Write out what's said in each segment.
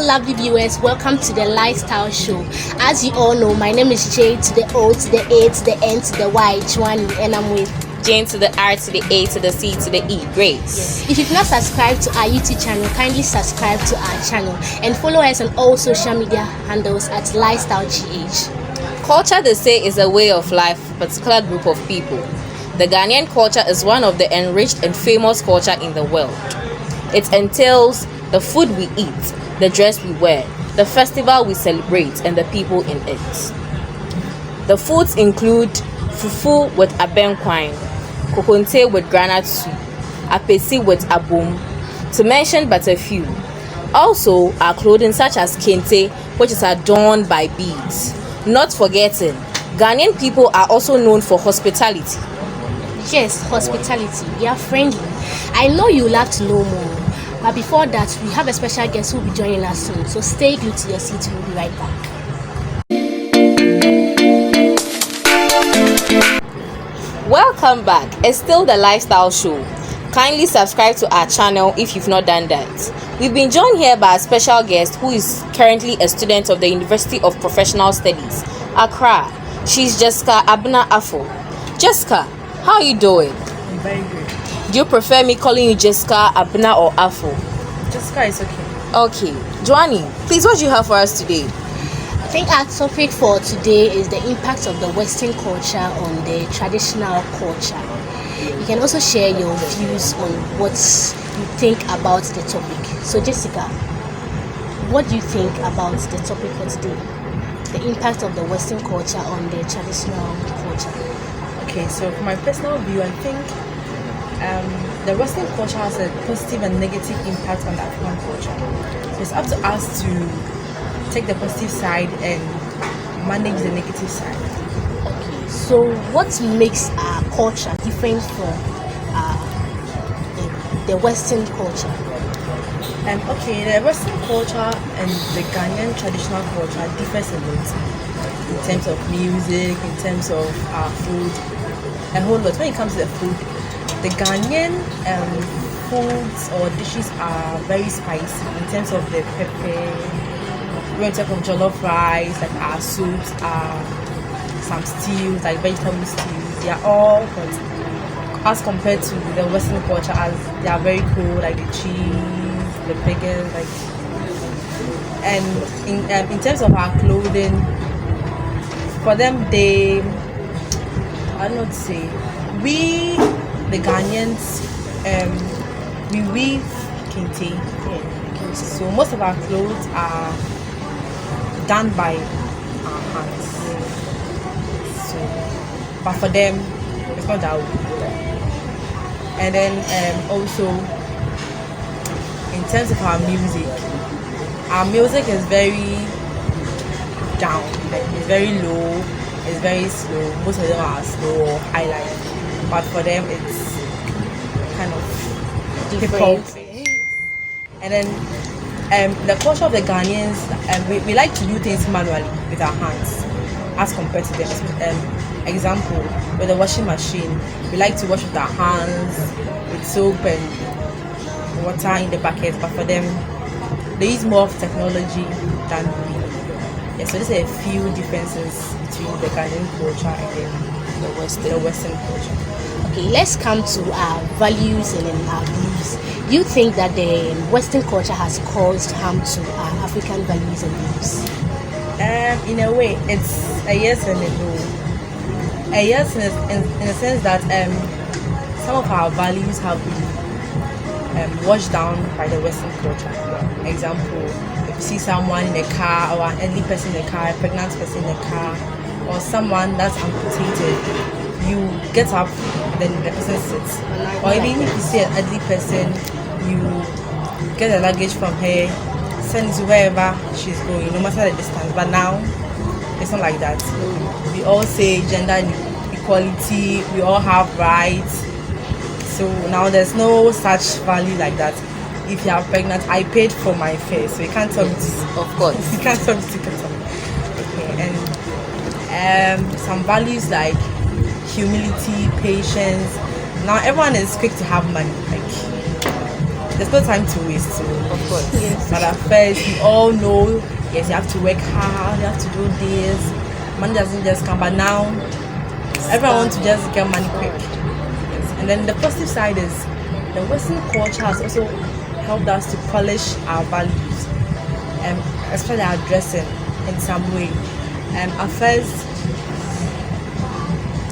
lovely viewers, welcome to the Lifestyle Show. As you all know, my name is J to the O to the A to the N to the Y, Chwani, and I'm with Jane to the R to the A to the C to the E, Grace. If you've not subscribed to our YouTube channel, kindly subscribe to our channel and follow us on all social media handles at Lifestyle GH. Culture, they say, is a way of life for a particular group of people. The Ghanaian culture is one of the enriched and famous culture in the world. It entails the food we eat, the dress we wear, the festival we celebrate, and the people in it. The foods include fufu with abenkwine, kokonte with granite soup, apesi with abom, to mention but a few. Also, our clothing such as kente, which is adorned by beads. Not forgetting, Ghanaian people are also known for hospitality. Yes, hospitality. We are friendly. I know you would love to know more. But before that, we have a special guest who will be joining us soon. So stay glued to your seat. We'll be right back. Welcome back. It's still the Lifestyle Show. Kindly subscribe to our channel if you've not done that. We've been joined here by a special guest who is currently a student of the University of Professional Studies, Accra. She's Jessica Abna Afo. Jessica, how are you doing? I'm very good. Do you prefer me calling you Jessica, Abna, or Afo? Jessica is okay. Okay. Joanny, please, what do you have for us today? I think our topic for today is the impact of the Western culture on the traditional culture. You can also share your views on what you think about the topic. So, Jessica, what do you think about the topic for today? The impact of the Western culture on the traditional culture. Okay, so for my personal view, I think the Western culture has a positive and negative impact on the African culture. So it's up to us to take the positive side and manage the negative side. Okay, so what makes our culture different from the Western culture? Okay, the Western culture and the Ghanaian traditional culture differs a lot in terms of music, in terms of food, a whole lot. When it comes to the food, the Ghanaian foods or dishes are very spicy in terms of the pepper. When we talk of jollof rice, like our soups, some stews, like vegetable stews, they are all hot as compared to the Western culture, as they are very cool, like the cheese, the bacon, like. And in terms of our clothing, for them, I don't know what to say. We, the Ghanaians, we weave kente. So most of our clothes are done by our hands. So, but for them, it's not that way. And then also, in terms of our music is very down. Like it's very low. It's very slow. Most of them are slow or highlight, but for them it's kind of different. And then the culture of the Ghanaians, we like to do things manually with our hands, as compared to them. Example, with the washing machine, we like to wash with our hands with soap and water in the bucket. But for them, they use more of technology than we. Yeah, so there's a few differences between the Ghanaian culture and then the Western culture. Okay, let's come to our values and then our beliefs. You think that the Western culture has caused harm to our African values and beliefs? In a way, it's a yes and a no. A yes in a sense that some of our values have been washed down by the Western culture. Example, if you see someone in a car, or an elderly person in a car, a pregnant person in a car, or someone that's amputated, you get up, then the person sits. Or even if you see an elderly person, you get the luggage from her, send it to wherever she's going, no matter the distance. But now, it's not like that. We all say gender equality, we all have rights. So now there's no such value like that. If you are pregnant, I paid for my fare, so you can't tell me to. Of course. You can't tell me to get up. Okay, and some values like humility, patience. Now everyone is quick to have money. Like there's no time to waste. So, Of course. Yes. but at first, we all know, yes, you have to work hard, you have to do this. Money doesn't just come, but now everyone wants to just get money quick. Yes. And then the positive side is the Western culture has also helped us to polish our values, especially our dressing in some way. At first,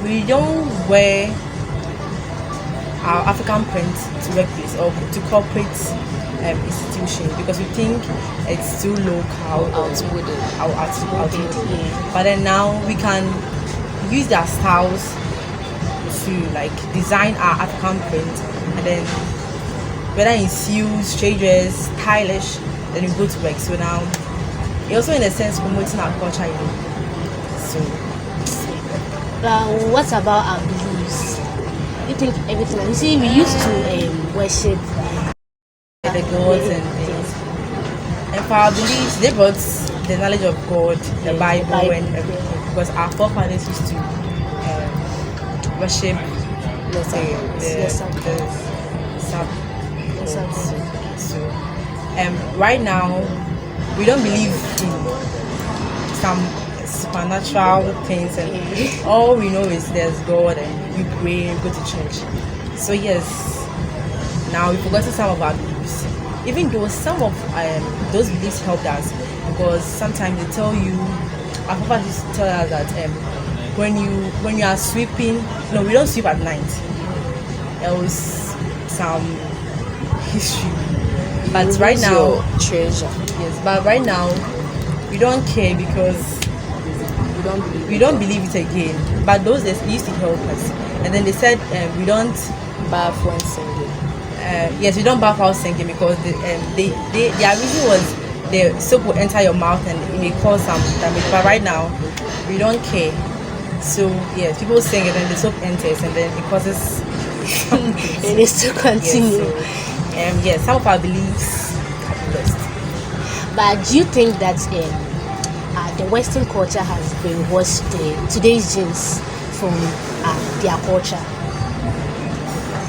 we don't wear our African print to workplace or to corporate institution because we think it's too local or Outmoded. outmoded. Yeah. But then now we can use their styles to like design our African print, and then whether in shoes, straight dress, stylish, then we go to work. So now it also in a sense promoting our culture, you know. So What about our beliefs? You think everything? You see, we used to worship the gods and things. And for our beliefs, they brought the knowledge of God, the Bible, and everything. Because our forefathers used to worship the sub gods. So right now we don't believe in some supernatural things, and all we know is there's God and we pray, we go to church. So yes, now we've forgotten some of our beliefs. Even though some of those beliefs helped us, because sometimes they tell you, our papa used to tell us that when you are sweeping, no, we don't sweep at night. There was some history, but right now, Your treasure. yes, but right now we don't care because we don't believe it again. But those days it used to help us, and then they said we don't. Bath when singing. Yes, we don't bath out singing because their reason was the soap will enter your mouth and it may cause some damage. But right now, we don't care. So yes, people sing and then the soap enters and then it causes. It is to continue. Yes, some of our beliefs have been lost. But do you think that the Western culture has brainwashed today's genes from their culture?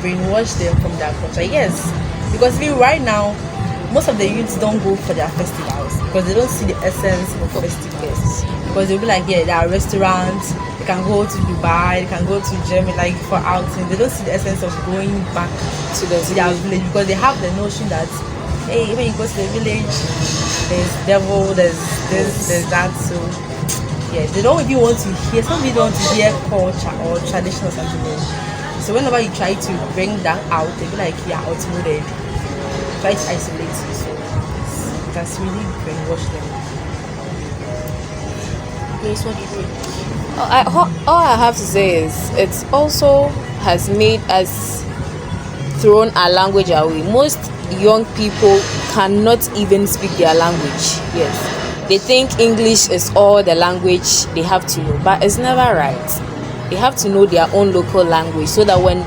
Brainwash them from their culture? Yes, because even right now, most of the youths don't go for their festivals because they don't see the essence of festivals. Because they'll be like, yeah, there are restaurants, they can go to Dubai, they can go to Germany, like for outing. They don't see the essence of going back to their village because they have the notion that, hey, when you go to the village, there's devil, there's this, there's that. So yeah, they don't even want to hear. Some people don't want to hear culture or tradition or something. So whenever you try to bring that out, they be like, yeah, outmoded. Try to isolate you. So that's really brainwash them. Yes, what do you think? All I have to say is it also has made us thrown our language away. Most young people cannot even speak their language. Yes, they think English is all the language they have to know, but it's never right. They have to know their own local language so that when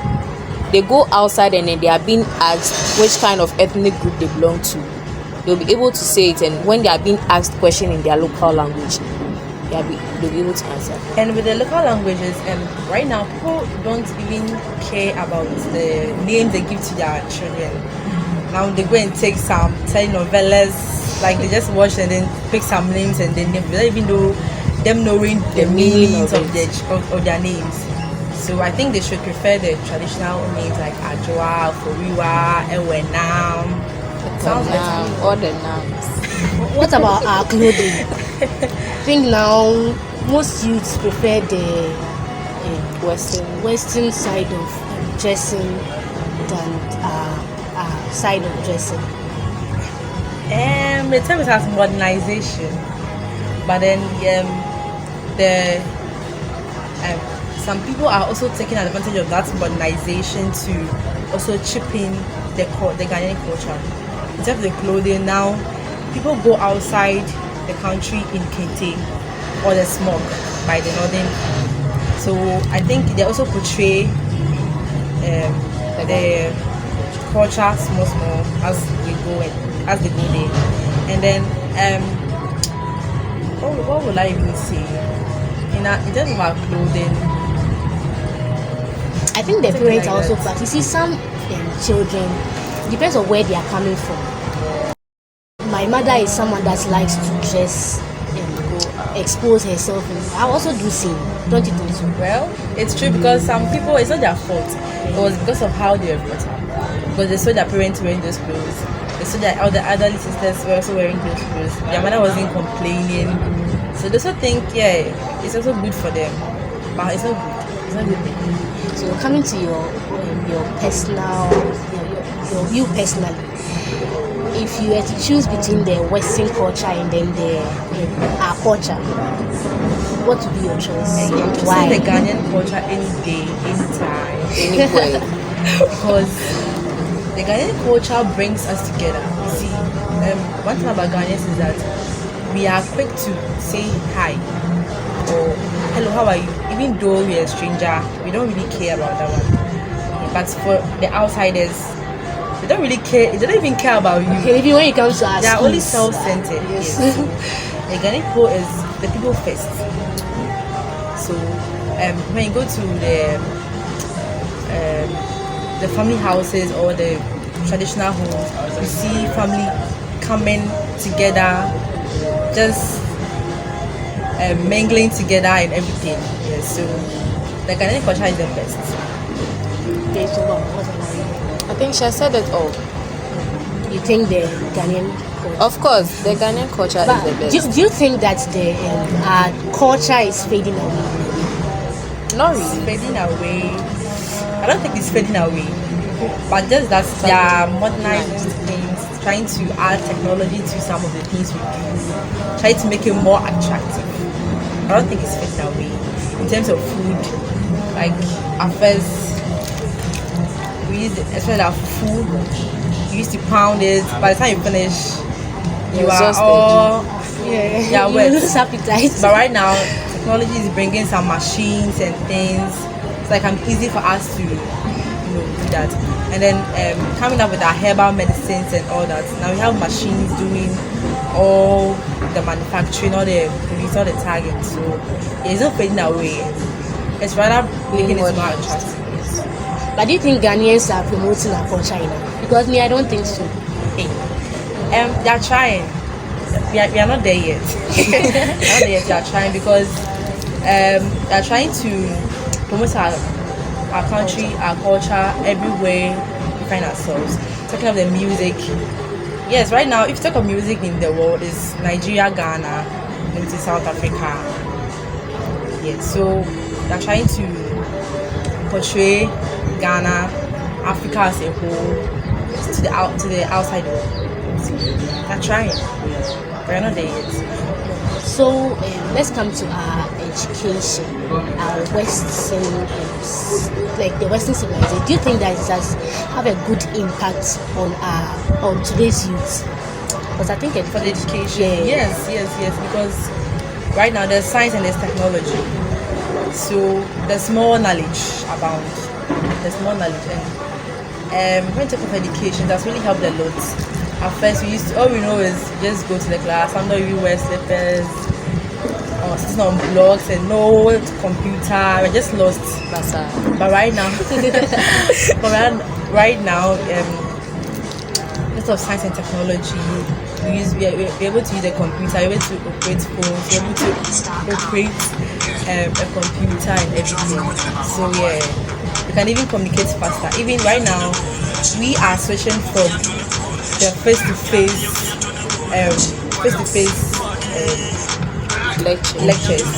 they go outside and then they are being asked which kind of ethnic group they belong to, they'll be able to say it, and when they are being asked questions in their local language, they'll be able to answer. And with the local languages, right now people don't even care about the names they give to their children. Now they go and take some telenovelas, like they just watch and then pick some names and then they don't even know them knowing the meanings of their names. So I think they should prefer the traditional names like Ajwa, Foriwa, Ewenam. Sounds better. All the names. What about our clothing? I think now most youths prefer the Western side of dressing than our side of dressing. The term has modernization, but then some people are also taking advantage of that modernization to also chip in the Ghanaian culture. In terms of the clothing, now people go outside the country in kente or the smog by the northern. So I think they also portray the culture small as they go there. And then what would I even say? In terms of our clothing, I think the parents are also practice. You see, some children depends on where they are coming from. My mother is someone that likes to dress and expose herself. I also do same. Don't you think so? Well, it's true because some people, it's not their fault. It was because of how they were brought up. Because they saw their parents wearing those clothes. They saw that all the elderly sisters were also wearing those clothes. Their mother wasn't complaining. So they also think, yeah, it's also good for them. But it's not good. It's not good. So coming to your personal, you personally, if you were to choose between the Western culture and then our culture, what would be your choice and why? The Ghanaian culture any day, anytime, Anyway, because the Ghanaian culture brings us together. You see, one thing about Ghanaians is that we are quick to say hi or hello, how are you? Even though we are a stranger, we don't really care about that one. But for the outsiders, they don't really care. They don't even care about you. Even when it comes to us, They are only self-centered. Yes. The Ghanaian people is the people first. So when you go to the family houses or the traditional homes, you see family coming together, just mingling together and everything. Yes, so the Ghanaian culture is the best. Okay, so what about you? I think she has said it all. You think the Ghanaian culture? Of course, the Ghanaian culture But is the best. do you think that the our culture is fading away? Not It's really. fading away. I don't think it's fading away, but just that they are modernizing things, trying to add technology to some of the things we do, trying to make it more attractive. I don't think it's fading away. In terms of food, like at first, we used, especially our food, you used to pound it. By the time you finish, you are Exhausted. all Yeah, you wet. lose appetite. But right now, technology is bringing some machines and things. It's like easy for us to, do that. And then coming up with our herbal medicines and all that. Now we have machines doing all the manufacturing, all the produce, all the tagging. So it's not fading away. It's rather making it more attractive. Yes. But do you think Ghanaians are promoting our culture enough? Because me, I don't think so. They are trying. We are not there yet. We are not there yet. They are trying because they are trying to promote our country, our culture everywhere we find ourselves. Talking of the music, yes, right now if you talk of music in the world, is Nigeria, Ghana, then to South Africa. Yes, so they're trying to portray Ghana, Africa as a whole to the outside world. So they're trying. We're not there yet. So let's come to our education, our Western, like the Western civilization. Do you think that it does have a good impact on today's youth? Because I think For the education, yes, because right now there's science and there's technology, so there's more knowledge abound. There's more knowledge, and when you talk of education, that's really helped a lot. At first, all we know is just go to the class. I'm not even wear slippers or sitting on blocks and no computer. We're just lost. That's But right now, right now, lots of science and technology. We're able to use a computer, we're able to operate phones, we're able to operate a computer and everything. So yeah, we can even communicate faster. Even right now, we are switching from the face-to-face lectures,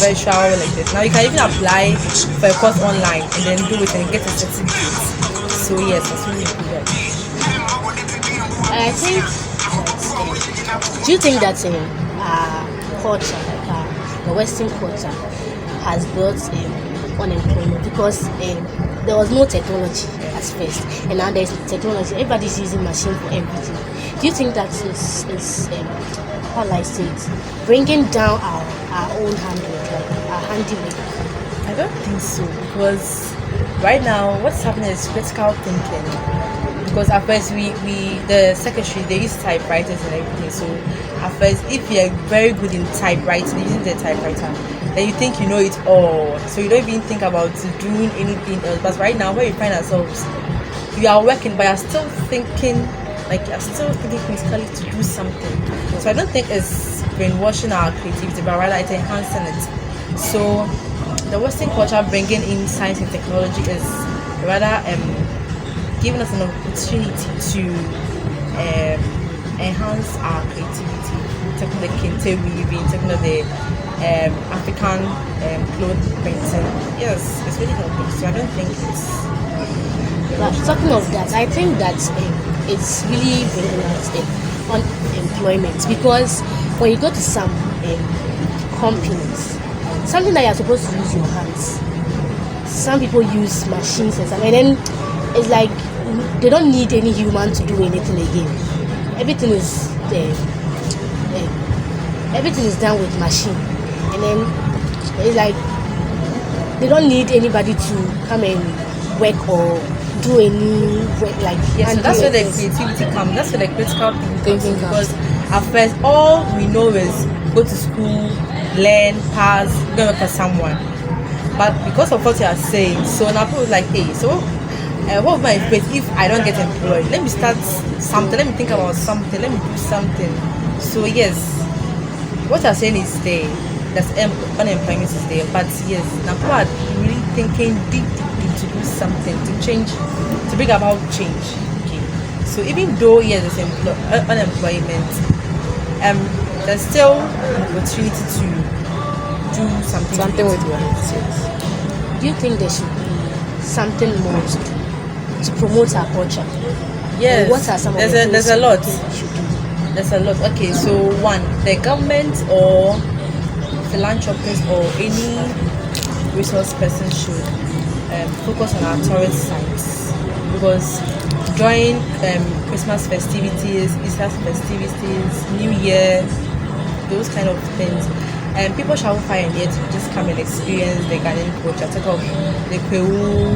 virtual lectures. Now you can even apply for a course online and then do it and get a certificate. So yes, it's really good. I think. Do you think that culture, like the Western culture, has brought unemployment because there was no technology at first, and now there's technology. Everybody's using machine for everything. Do you think that is how I say it, bringing down our own handwork, like our handiwork? I don't think so, because right now what's happening is critical thinking. Because at first the secretary, they use typewriters and everything. So at first, if you're very good in typewriting, using the typewriter, then you think you know it all. So you don't even think about doing anything else. But right now, where we find ourselves, you are working, but you're still thinking, critically to do something. So I don't think it's brainwashing our creativity, but rather it's enhancing it. So the Western culture bringing in science and technology is rather giving us an opportunity to enhance our creativity, taking the kente weaving, taking the African cloth printing. Yes, it's really helping. So I don't think it's. But talking of that, I think that it's really bringing us unemployment, because when you go to some companies, something that you're supposed to use your hands, some people use machines and stuff, and then it's like they don't need any human to do anything again. Everything is everything is done with machine, and then it's like they don't need anybody to come and work or do any work, like yes. So that's where the creativity comes. That's where the critical thinking comes. Because at first, all we know is go to school, learn, pass, go work for someone. But because of what you are saying, so now people like, hey, so what my faith if I don't get employed? Let me start something. Let me think about something. Let me do something. So yes, what you're saying is there. That's unemployment is there. But yes, now people are really thinking deep to do something, to change, to bring about change. Okay. So even though yes, there's unemployment, there's still an opportunity to do something with your hands. Yes. Do you think there should be something more to promote our culture? Yes. Or what are some of the things there's a lot. we should do? There's a lot. Okay, so one, the government or philanthropist or any resource person should focus on our tourist sites, because during Christmas festivities, Easter festivities, New Year, those kind of things, people travel far and yet just come and experience the Ghanaian culture. Take off the Peru,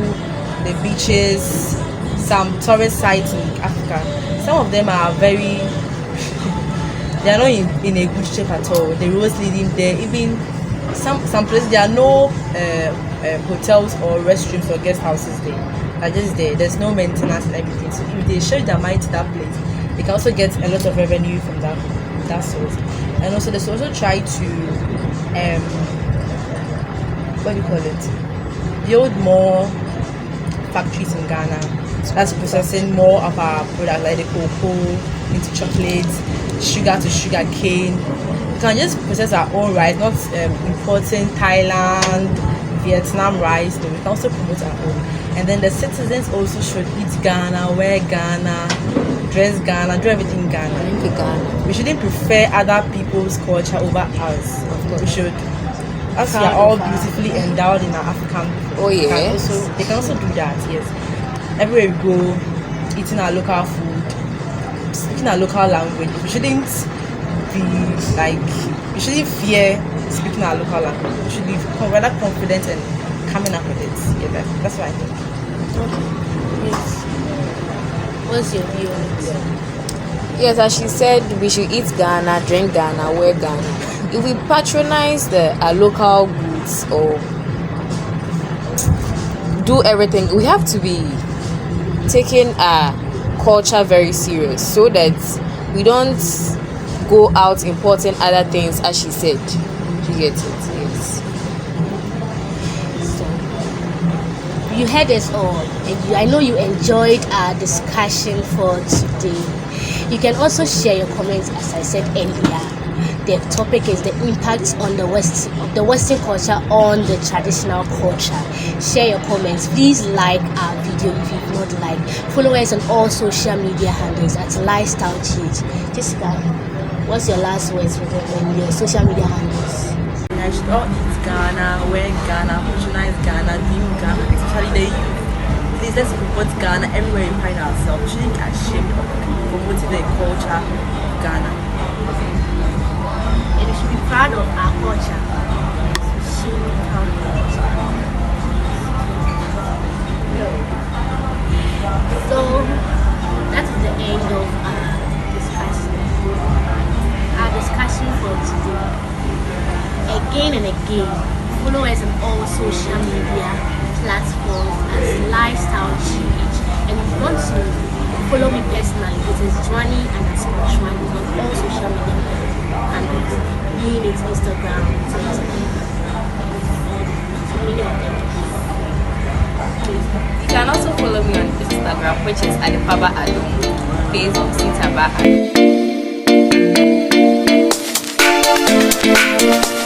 the beaches, some tourist sites in Africa. Some of them are very they are not in a good shape at all. The roads leading there, even some places there are no hotels or restrooms or guest houses there. Are just there. There's no maintenance and everything. So if they show their mind to that place, they can also get a lot of revenue from that source. And also they should also try to what do you call it? Build more factories in Ghana. That's processing more of our products like the cocoa into chocolates, sugar to sugar cane. We can just process our own rice, not importing Thailand, Vietnam rice. No, we can also promote our own. And then the citizens also should eat Ghana, wear Ghana, dress Ghana, do everything in Ghana. We shouldn't prefer other people's culture over ours. We should, as we are all beautifully endowed in our African. Oh yeah. They can also do that. Yes. Everywhere we go, eating our local food, speaking our local language. We shouldn't be like, we shouldn't fear speaking our local language. We should be rather confident and coming up with it. Yeah, that's what I think. Yes. What's your view on it? Yes, as she said, we should eat Ghana, drink Ghana, wear Ghana. If we patronize our local goods or do everything, we have to be taking our culture very serious so that we don't go out importing other things, as she said. You get it? Yes. So, you heard us all, and I know you enjoyed our discussion for today. You can also share your comments, as I said earlier. The topic is the impact on the Western culture on the traditional culture. Share your comments. Please like our video if you've not liked. Follow us on all social media handles at Lifestyle Change. Jessica, what's your last words on your social media handles? I should all eat Ghana, wear Ghana, patronize Ghana, live Ghana, especially the youth. Please let's promote Ghana everywhere we find ourselves. We shouldn't be ashamed of promoting the culture of Ghana. And we should be proud of our culture. We should be proud of our culture. So that is the end of our discussion. Our discussion for today. Again and again, follow us on all social media platforms as Lifestyle Change, and you want to follow me personally, it is Joanie and Spirituality on all social media handles, being it Instagram, TikTok, so many of them. You can also follow me on Instagram, which is Adipaba Adom, Facebook Sitaba Adom.